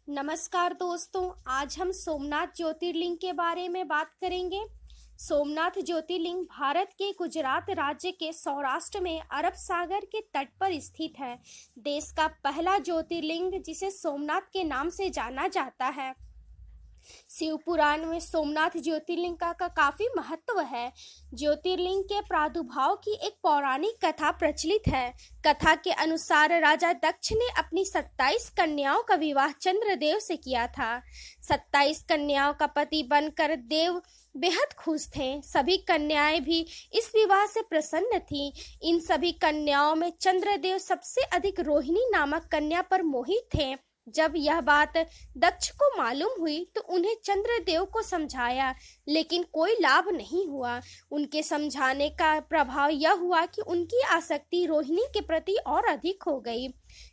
नमस्कार दोस्तों, आज हम सोमनाथ ज्योतिर्लिंग के बारे में बात करेंगे। सोमनाथ ज्योतिर्लिंग भारत के गुजरात राज्य के सौराष्ट्र में अरब सागर के तट पर स्थित है। देश का पहला ज्योतिर्लिंग जिसे सोमनाथ के नाम से जाना जाता है। शिव पुराण में सोमनाथ ज्योतिर्लिंग का काफी महत्व है। ज्योतिर्लिंग के प्रादुर्भाव की एक पौराणिक कथा प्रचलित है। कथा के अनुसार राजा दक्ष ने अपनी 27 कन्याओं का विवाह चंद्रदेव से किया था। 27 कन्याओं का पति बनकर देव बेहद खुश थे। सभी कन्याएं भी इस विवाह से प्रसन्न थीं। इन सभी कन्याओं में चंद्रदेव सबसे अधिक रोहिणी नामक कन्या पर मोहित थे। जब यह बात दक्ष को मालूम हुई तो उन्हें चंद्रदेव को समझाया, लेकिन कोई लाभ नहीं हुआ। उनके समझाने का प्रभाव यह हुआ कि उनकी आसक्ति रोहिणी के प्रति और अधिक हो गई।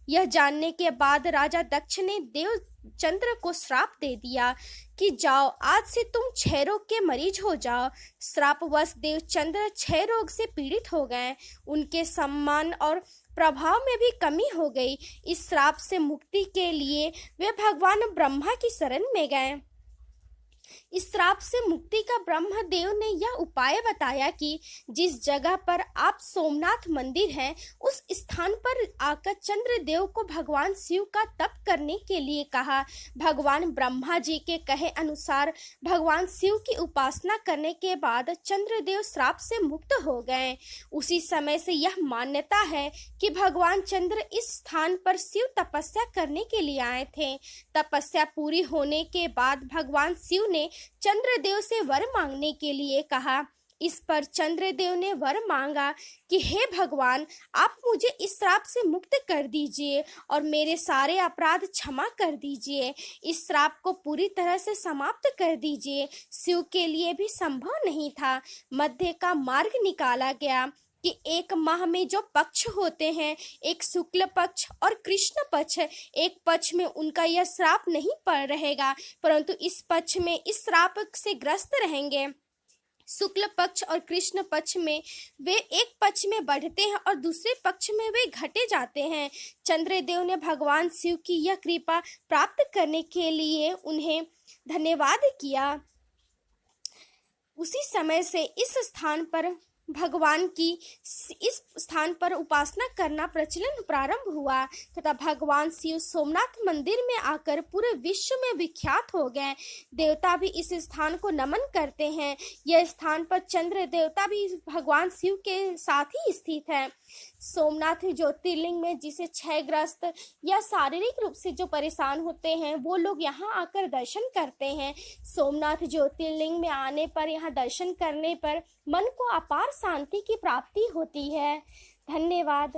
यह जानने के बाद राजा दक्ष ने देव चंद्र को श्राप दे दिया कि जाओ, आज से तुम क्षय रोग के मरीज हो जाओ। श्रापवश देव चंद्र क्षय रोग से पीड़ित हो गए। उनके सम्मान और प्रभाव में भी कमी हो गई। इस श्राप से मुक्ति के लिए वे भगवान ब्रह्मा की शरण में गए। इस श्राप से मुक्ति का ब्रह्मदेव ने यह उपाय बताया कि जिस जगह पर आप सोमनाथ मंदिर है, उस स्थान पर आकर चंद्रदेव को भगवान शिव का तप करने के लिए कहा। भगवान ब्रह्मा जी के कहे अनुसार भगवान शिव की उपासना करने के बाद चंद्रदेव श्राप से मुक्त हो गए। उसी समय से यह मान्यता है कि भगवान चंद्र इस स्थान पर शिव तपस्या करने के लिए आए थे। तपस्या पूरी होने के बाद भगवान शिव ने चंद्रदेव से वर मांगने के लिए कहा। इस पर चंद्रदेव ने वर मांगा कि हे भगवान, आप मुझे इस श्राप से मुक्त कर दीजिए और मेरे सारे अपराध क्षमा कर दीजिए। इस श्राप को पूरी तरह से समाप्त कर दीजिए। शिव के लिए भी संभव नहीं था। मध्य का मार्ग निकाला गया कि एक माह में जो पक्ष होते हैं, एक शुक्ल पक्ष और कृष्ण पक्ष, एक पक्ष में उनका यह श्राप नहीं पड़ रहेगा, परंतु इस पक्ष में इस श्राप से ग्रस्त रहेंगे। शुक्ल पक्ष और कृष्ण पक्ष में वे एक पक्ष में बढ़ते हैं और दूसरे पक्ष में वे घटे जाते हैं। चंद्रदेव ने भगवान शिव की यह कृपा प्राप्त करने के लिए उन्हें धन्यवाद किया। उसी समय से इस स्थान पर भगवान की इस स्थान पर उपासना करना प्रचलन प्रारंभ हुआ तथा भगवान शिव सोमनाथ मंदिर में आकर पूरे विश्व में विख्यात हो गए। देवता भी इस स्थान को नमन करते हैं। यह स्थान पर चंद्र देवता भी भगवान शिव के साथ ही स्थित है। सोमनाथ ज्योतिर्लिंग में जिसे क्षयग्रस्त या शारीरिक रूप से जो परेशान होते हैं, वो लोग यहाँ आकर दर्शन करते हैं। सोमनाथ ज्योतिर्लिंग में आने पर, यहाँ दर्शन करने पर मन को अपार शांति की प्राप्ति होती है। धन्यवाद।